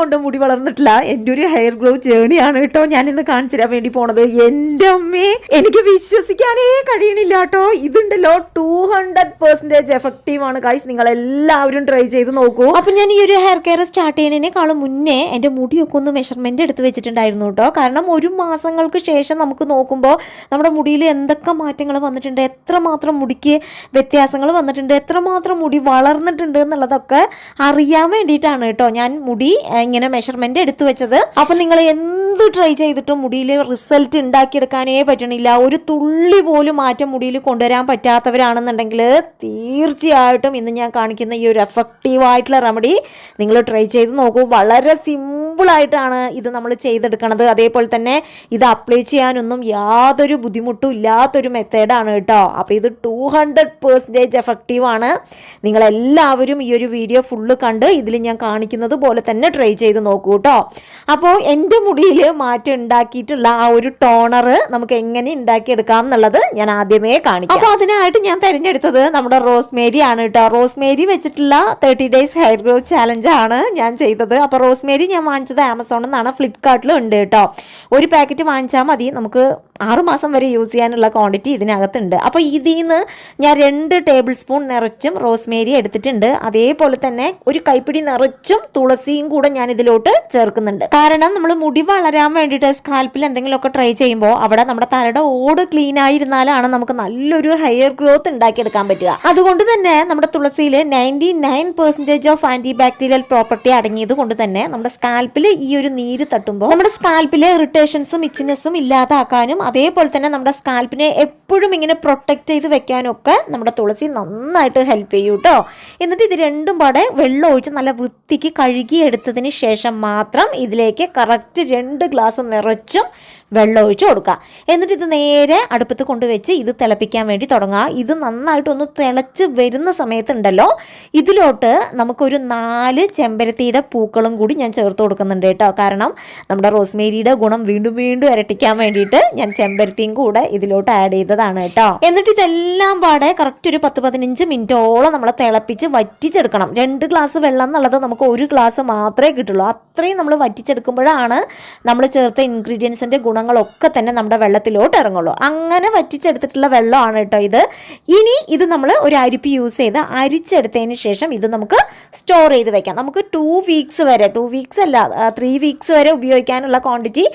കൊണ്ട് മുടി വളർന്നിട്ടില്ല. എൻ്റെ ഒരു ഹെയർ ഗ്രോ ജേണിയാണ് കേട്ടോ ഞാൻ ഇന്ന് കാണിച്ചു തരാൻ വേണ്ടി പോണത്. എൻ്റെ അമ്മേ, എനിക്ക് വിശ്വസിക്കാനേ കഴിയണില്ല കേട്ടോ. ഇതുണ്ടല്ലോ 200% എഫക്റ്റീവ് ആണ് ഗൈസ്. നിങ്ങൾ എല്ലാവരും ട്രൈ ചെയ്ത് നോക്കൂ. അപ്പൊ ഞാൻ ഈ ഒരു ഹെയർ കെയർ സ്റ്റാർട്ട് ചെയ്യുന്നതിനേക്കാളും മുന്നേ എൻ്റെ മുടിയൊക്കെ ഒന്ന് മെഷർമെന്റ് എടുത്ത് വെച്ചിട്ടുണ്ടായിരുന്നു കേട്ടോ. കാരണം ഒരു മാസങ്ങൾക്ക് ശേഷം നമുക്ക് നോക്കുമ്പോൾ നമ്മുടെ മുടിയിൽ എന്തൊക്കെ മാറ്റങ്ങൾ വന്നിട്ടുണ്ട്, എത്രമാത്രം മുടിക്ക് വ്യത്യാസങ്ങൾ വന്നിട്ടുണ്ട്, എത്രമാത്രം മുടി വളർന്നിട്ടുണ്ട് എന്നുള്ളതൊക്കെ അറിയാൻ വേണ്ടിയിട്ടാണ് കേട്ടോ ഞാൻ മുടി ഇങ്ങനെ മെഷർമെന്റ് എടുത്തു വെച്ചത്. അപ്പൊ നിങ്ങൾ എന്ത് ട്രൈ ചെയ്തിട്ടും മുടിയിൽ റിസൾട്ട് ഉണ്ടാക്കിയെടുക്കാനേ പറ്റണില്ല, ഒരു തുള്ളി പോലും മാറ്റം മുടിയിൽ കൊണ്ടുവരാൻ പറ്റാത്തവരാണെന്നുണ്ടെങ്കിൽ തീർച്ചയായിട്ടും ഇന്ന് ഞാൻ കാണിക്കുന്ന ഈ ഒരു എഫക്റ്റീവ് ആയിട്ടുള്ള റെമഡി നിങ്ങൾ ട്രൈ ചെയ്ത് നോക്കൂ. വളരെ സിമ്പിളായിട്ടാണ് ഇത് നമ്മൾ ചെയ്തെടുക്കണത്. അതേപോലെ തന്നെ ഇത് അപ്ലൈ ചെയ്യാനൊന്നും യാതൊരു ബുദ്ധിമുട്ടും ഇല്ലാത്തൊരു മെത്തേഡാണ് കേട്ടോ. അപ്പോൾ ഇത് 200% എഫക്റ്റീവ് ആണ്. നിങ്ങളെല്ലാവരും ഈ ഒരു വീഡിയോ ഫുള്ള് കണ്ട് ഇതിൽ ഞാൻ കാണിക്കുന്നത് പോലെ തന്നെ ട്രൈ ചെയ്ത് നോക്കൂ കേട്ടോ. അപ്പോൾ എൻ്റെ മുടിയിൽ മാറ്റം ഉണ്ടാക്കിയിട്ടുള്ള ആ ഒരു ടോണർ നമുക്ക് എങ്ങനെ ഉണ്ടാക്കിയെടുക്കാം എന്നുള്ളത് ഞാൻ ആദ്യമേ കാണിക്കാം. അപ്പോൾ അതിനായിട്ട് ഞാൻ തിരഞ്ഞെടുത്തത് നമ്മുടെ റോസ്മേരി ആണ് കേട്ടോ. റോസ്മേരി വെച്ചിട്ടുള്ള 30 days ഹെയർ ഗ്രോത്ത് ചാലഞ്ച് ആണ് ഞാൻ ചെയ്തത്. അപ്പോൾ റോസ്മേരി ഞാൻ വാങ്ങിച്ചത് ആമസോണിൽ നിന്നാണ്, ഫ്ലിപ്കാർട്ടിലും ഉണ്ട് കേട്ടോ. ഒരു പാക്കറ്റ് വാങ്ങിച്ചാൽ മതി, നമുക്ക് 6 മാസം വരെ യൂസ് ചെയ്യാനുള്ള ക്വാണ്ടിറ്റി ഇതിനകത്തുണ്ട്. അപ്പോൾ ഇതിൽ നിന്ന് ഞാൻ 2 ടേബിൾ സ്പൂൺ നിറച്ചും റോസ്മേരി എടുത്തിട്ടുണ്ട്. അതേപോലെ തന്നെ ഒരു കൈപ്പിടി നിറച്ചും തുളസിയും കൂടെ ഞാൻ ഇതിലോട്ട് ചേർക്കുന്നുണ്ട്. കാരണം നമ്മൾ മുടി വളരാൻ വേണ്ടിയിട്ട് സ്കാൽപ്പിൽ എന്തെങ്കിലുമൊക്കെ ട്രൈ ചെയ്യുമ്പോൾ അവിടെ നമ്മുടെ തലയുടെ ഓട് ക്ലീൻ ആയിരുന്നാലാണ് നമുക്ക് നല്ലൊരു ഹെയർ ഗ്രോത്ത് ഉണ്ടാക്കിയെടുക്കാൻ പറ്റുക. അതുകൊണ്ട് തന്നെ നമ്മുടെ തുളസിയിൽ 99% ഓഫ് ആന്റി ബാക്ടീരിയൽ പ്രോപ്പർട്ടി അടങ്ങിയത് കൊണ്ട് തന്നെ നമ്മുടെ സ്കാൽപ്പിൽ ഈ ഒരു നീര് തട്ടുമ്പോൾ നമ്മുടെ സ്കാൽപ്പിലെ ഇറിറ്റേഷൻസും ഇച്ചിനെസ്സും ഇല്ലാതാക്കാനും അതേപോലെ തന്നെ നമ്മുടെ സ്കാൽപ്പിനെ എപ്പോഴും ഇങ്ങനെ പ്രൊട്ടക്ട് ചെയ്ത് വെക്കാനൊക്കെ നമ്മുടെ തുളസി നന്നായിട്ട് ഹെൽപ്പ് ചെയ്യും കേട്ടോ. എന്നിട്ട് ഇത് രണ്ടും പാടെ വെള്ളം ഒഴിച്ച് നല്ല വൃത്തിക്ക് കഴുകിയെടുത്തതിന് ശേഷം മാത്രം ഇതിലേക്ക് കറക്റ്റ് 2 ഗ്ലാസ് നിറച്ചും വെള്ളം ഒഴിച്ച് കൊടുക്കുക. എന്നിട്ട് ഇത് നേരെ അടുപ്പത്ത് കൊണ്ടുവച്ച് ഇത് തിളപ്പിക്കാൻ വേണ്ടി തുടങ്ങുക. ഇത് നന്നായിട്ടൊന്ന് തിളച്ച് വരുന്ന സമയത്തുണ്ടല്ലോ ഇതിലോട്ട് നമുക്കൊരു 4 ചെമ്പരത്തിയുടെ പൂക്കളും കൂടി ഞാൻ ചേർത്ത് കൊടുക്കുന്നുണ്ട് കേട്ടോ. കാരണം നമ്മുടെ റോസ്മേരിയുടെ ഗുണം വീണ്ടും വീണ്ടും ഇരട്ടിക്കാൻ വേണ്ടിയിട്ട് ഞാൻ ചെമ്പരത്തിയും കൂടെ ഇതിലോട്ട് ആഡ് ചെയ്തതാണ് കേട്ടോ. എന്നിട്ട് ഇതെല്ലാം പാടെ കറക്റ്റ് ഒരു 10-15 മിനിറ്റോളം നമ്മൾ തിളപ്പിച്ച് വറ്റിച്ചെടുക്കണം. 2 ഗ്ലാസ് വെള്ളം എന്നുള്ളത് നമുക്ക് 1 ഗ്ലാസ് മാത്രമേ കിട്ടുള്ളൂ. അത്രയും നമ്മൾ വറ്റിച്ചെടുക്കുമ്പോഴാണ് നമ്മൾ ചേർത്ത ഇൻഗ്രീഡിയൻസിൻ്റെ ഗുണങ്ങളൊക്കെ തന്നെ നമ്മുടെ വെള്ളത്തിലോട്ട് ഇറങ്ങുള്ളൂ. അങ്ങനെ വറ്റിച്ചെടുത്തിട്ടുള്ള വെള്ളമാണ് കേട്ടോ ഇത്. ഇനി ഇത് നമ്മൾ ഒരു അരിപ്പി യൂസ് ചെയ്ത് അരിച്ചെടുത്തതിന് ശേഷം ഇത് നമുക്ക് സ്റ്റോർ ചെയ്ത് വെക്കാം. നമുക്ക് 2 വീക്സ് വരെ, 2 വീക്സ് അല്ല 3 വീക്സ് വരെ ഉപയോഗിക്കാനുള്ള ക്വാണ്ടിറ്റി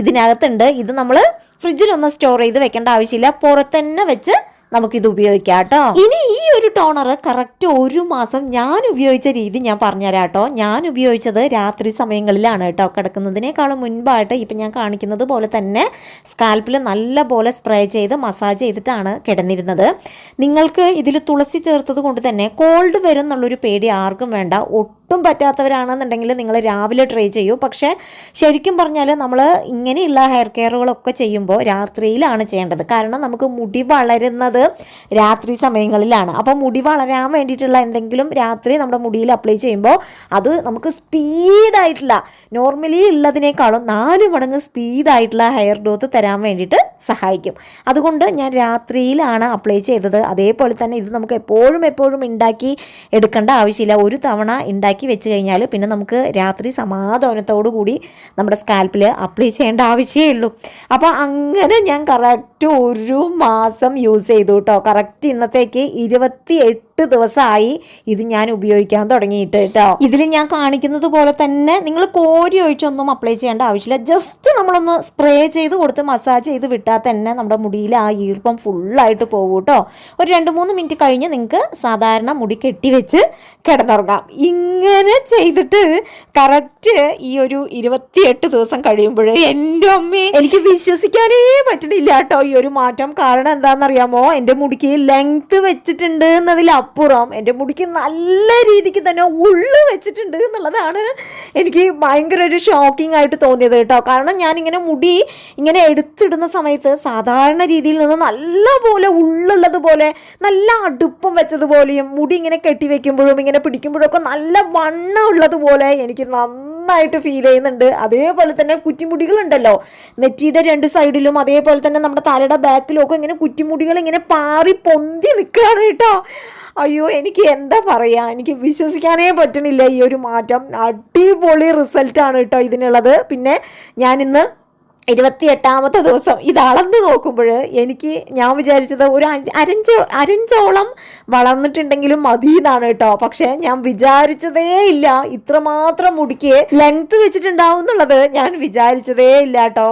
ഇതിനകത്തുണ്ട്. ഇത് നമ്മൾ ഫ്രിഡ്ജിലൊന്നും സ്റ്റോർ ചെയ്ത് വെക്കേണ്ട ആവശ്യമില്ല, പുറത്തന്നെ വെച്ച് നമുക്കിത് ഉപയോഗിക്കാം കേട്ടോ. ഇനി ഈ ഒരു ടോണർ കറക്റ്റ് 1 മാസം ഞാൻ ഉപയോഗിച്ച രീതി ഞാൻ പറഞ്ഞുതരാം കേട്ടോ. ഞാൻ ഉപയോഗിച്ചത് രാത്രി സമയങ്ങളിലാണ് കേട്ടോ, കിടക്കുന്നതിനേക്കാളും മുൻപായിട്ട് ഇപ്പം ഞാൻ കാണിക്കുന്നത് പോലെ തന്നെ സ്കാൽപ്പിൽ നല്ല പോലെ സ്പ്രേ ചെയ്ത് മസാജ് ചെയ്തിട്ടാണ് കിടന്നിരുന്നത്. നിങ്ങൾക്ക് ഇതിൽ തുളസി ചേർത്തത് കൊണ്ട് തന്നെ കോൾഡ് വരും എന്നുള്ളൊരു പേടി ആർക്കും വേണ്ട. ഒട്ടും പറ്റാത്തവരാണെന്നുണ്ടെങ്കിൽ നിങ്ങൾ രാവിലെ ട്രൈ ചെയ്യൂ. പക്ഷേ ശരിക്കും പറഞ്ഞാൽ നമ്മൾ ഇങ്ങനെയുള്ള ഹെയർ കെയറുകളൊക്കെ ചെയ്യുമ്പോൾ രാത്രിയിലാണ് ചെയ്യേണ്ടത്. കാരണം നമുക്ക് മുടി വളരുന്നത് രാത്രി സമയങ്ങളിലാണ്. അപ്പോൾ മുടി വളരാൻ വേണ്ടിയിട്ടുള്ള എന്തെങ്കിലും രാത്രി നമ്മുടെ മുടിയിൽ അപ്ലൈ ചെയ്യുമ്പോൾ അത് നമുക്ക് സ്പീഡായിട്ടുള്ള നോർമലി ഉള്ളതിനേക്കാളും 4 മടങ്ങ് സ്പീഡായിട്ടുള്ള ഹെയർ ഗ്രോത്ത് തരാൻ വേണ്ടിയിട്ട് സഹായിക്കും. അതുകൊണ്ട് ഞാൻ രാത്രിയിലാണ് അപ്ലൈ ചെയ്തത്. അതേപോലെ തന്നെ ഇത് നമുക്ക് എപ്പോഴും ഉണ്ടാക്കി എടുക്കേണ്ട ആവശ്യമില്ല. ഒരു തവണ ഉണ്ടാക്കി വെച്ച് കഴിഞ്ഞാൽ പിന്നെ നമുക്ക് രാത്രി സമാധാനത്തോടു കൂടി നമ്മുടെ സ്കാൽപ്പിൽ അപ്ലൈ ചെയ്യേണ്ട ആവശ്യമേ ഉള്ളൂ. അപ്പോൾ അങ്ങനെ ഞാൻ കറക്റ്റ് 1 മാസം യൂസ് ചെയ്തു കേട്ടോ. കറക്റ്റ് ഇന്നത്തേക്ക് 28 ദിവസമായി ഇത് ഞാൻ ഉപയോഗിക്കാൻ തുടങ്ങിയിട്ട് കേട്ടോ. ഇതിൽ ഞാൻ കാണിക്കുന്നത് പോലെ തന്നെ നിങ്ങൾ കോരി ഒഴിച്ചൊന്നും അപ്ലൈ ചെയ്യേണ്ട ആവശ്യമില്ല. ജസ്റ്റ് നമ്മളൊന്ന് സ്പ്രേ ചെയ്ത് കൊടുത്ത് മസാജ് ചെയ്ത് വിട്ടാൽ തന്നെ നമ്മുടെ മുടിയിൽ ആ ഈർപ്പം ഫുള്ളായിട്ട് പോകും കേട്ടോ. ഒരു 2-3 മിനിറ്റ് കഴിഞ്ഞ് നിങ്ങൾക്ക് സാധാരണ മുടി കെട്ടിവെച്ച് കിടന്നുറങ്ങാം. ഇങ്ങനെ ചെയ്തിട്ട് കറക്റ്റ് ഈ ഒരു 28 ദിവസം കഴിയുമ്പോൾ എൻ്റെ അമ്മേ, എനിക്ക് വിശ്വസിക്കാനേ പറ്റണില്ല കേട്ടോ ഈ ഒരു മാറ്റം. കാരണം എന്താണെന്നറിയാമോ, എൻ്റെ മുടിക്ക് ലെങ്ത് വെച്ചിട്ടുണ്ട് എന്നതിലപ്പുറം എൻ്റെ മുടിക്ക് നല്ല രീതിക്ക് തന്നെ ഉള്ളു വെച്ചിട്ടുണ്ട് എന്നുള്ളതാണ് എനിക്ക് ഭയങ്കര ഒരു ഷോക്കിംഗ് ആയിട്ട് തോന്നിയത് കേട്ടോ. കാരണം ഞാനിങ്ങനെ മുടി ഇങ്ങനെ എടുത്തിടുന്ന സമയത്ത് സാധാരണ രീതിയിൽ നിന്ന് നല്ല പോലെ ഉള്ളുള്ളതുപോലെ നല്ല അടുപ്പം വെച്ചതുപോലെയും മുടി ഇങ്ങനെ കെട്ടിവെക്കുമ്പോഴും ഇങ്ങനെ പിടിക്കുമ്പോഴും ഒക്കെ നല്ല വണ്ണം ഉള്ളതുപോലെ എനിക്ക് നന്നായിട്ട് ഫീൽ ചെയ്യുന്നുണ്ട്. അതേപോലെ തന്നെ കുറ്റിമുടികളുണ്ടല്ലോ നെറ്റിയുടെ 2 സൈഡിലും അതേപോലെ തന്നെ നമ്മുടെ തലയുടെ ബാക്കിലും ഒക്കെ ഇങ്ങനെ കുറ്റിമുടികൾ ഇങ്ങനെ പാറി പൊന്തി നിൽക്കുകയാണ് കേട്ടോ. അയ്യോ എനിക്ക് എന്താ പറയാ, എനിക്ക് വിശ്വസിക്കാനേ പറ്റണില്ല ഈ ഒരു മാറ്റം. അടിപൊളി റിസൾട്ടാണ് കേട്ടോ ഇതിനുള്ളത്. പിന്നെ ഞാനിന്ന് 28ാമത്തെ ദിവസം ഇത് അളന്ന് നോക്കുമ്പോൾ ഞാൻ വിചാരിച്ചത് ഒരു അരഞ്ചോളം വളർന്നിട്ടുണ്ടെങ്കിലും മതി എന്നാണ് കേട്ടോ. പക്ഷെ ഞാൻ വിചാരിച്ചതേ ഇല്ല ഇത്രമാത്രം മുടിക്ക് ലെങ്ത് വെച്ചിട്ടുണ്ടാവും എന്നുള്ളത് ഞാൻ വിചാരിച്ചതേ ഇല്ല കേട്ടോ.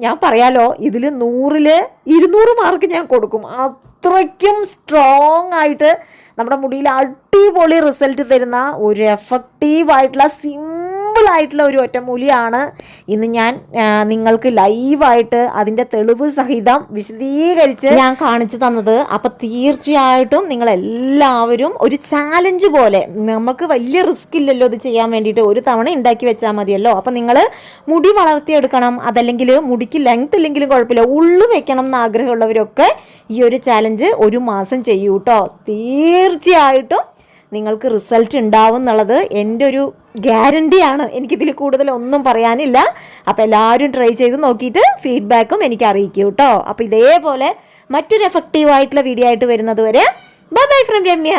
ഞാൻ പറയാലോ, ഇതിൽ 100ൽ 200 മാർക്ക് ഞാൻ കൊടുക്കും. അത്രയ്ക്കും സ്ട്രോങ് ആയിട്ട് നമ്മുടെ മുടിയിൽ അടിപൊളി റിസൾട്ട് തരുന്ന ഒരു എഫക്റ്റീവായിട്ടുള്ള സിമ്പിളായിട്ടുള്ള ഒരു ഒറ്റമൂലിയാണ് ഇന്ന് ഞാൻ നിങ്ങൾക്ക് ലൈവായിട്ട് അതിൻ്റെ തെളിവ് സഹിതം വിശദീകരിച്ച് ഞാൻ കാണിച്ചു തന്നത്. അപ്പം തീർച്ചയായിട്ടും നിങ്ങളെല്ലാവരും ഒരു ചാലഞ്ച് പോലെ, നമുക്ക് വലിയ റിസ്ക് ഇല്ലല്ലോ ഇത് ചെയ്യാൻ വേണ്ടിയിട്ട്, ഒരു തവണ ഉണ്ടാക്കി വെച്ചാൽ മതിയല്ലോ. അപ്പം നിങ്ങൾ മുടി വളർത്തിയെടുക്കണം, അതല്ലെങ്കിൽ മുടിക്ക് ലെങ്ത് ഇല്ലെങ്കിലും കുഴപ്പമില്ല, ഉള്ളു വെക്കണം എന്ന് ആഗ്രഹമുള്ളവരൊക്കെ ഈ ഒരു ചാലഞ്ച് 1 മാസം ചെയ്യൂ കേട്ടോ. തീർച്ചയായിട്ടും നിങ്ങൾക്ക് റിസൾട്ട് ഉണ്ടാവും എന്നുള്ളത് എൻ്റെ ഒരു ഗ്യാരണ്ടിയാണ്. എനിക്കിതിൽ കൂടുതലൊന്നും പറയാനില്ല. അപ്പോൾ എല്ലാവരും ട്രൈ ചെയ്ത് നോക്കിയിട്ട് ഫീഡ്ബാക്കും എനിക്ക് അറിയിക്കൂ കേട്ടോ. അപ്പോൾ ഇതേപോലെ മറ്റൊരു എഫക്റ്റീവായിട്ടുള്ള വീഡിയോ ആയിട്ട് വരുന്നത് വരെ ബൈ ബൈ ഫ്രം രമ്യ.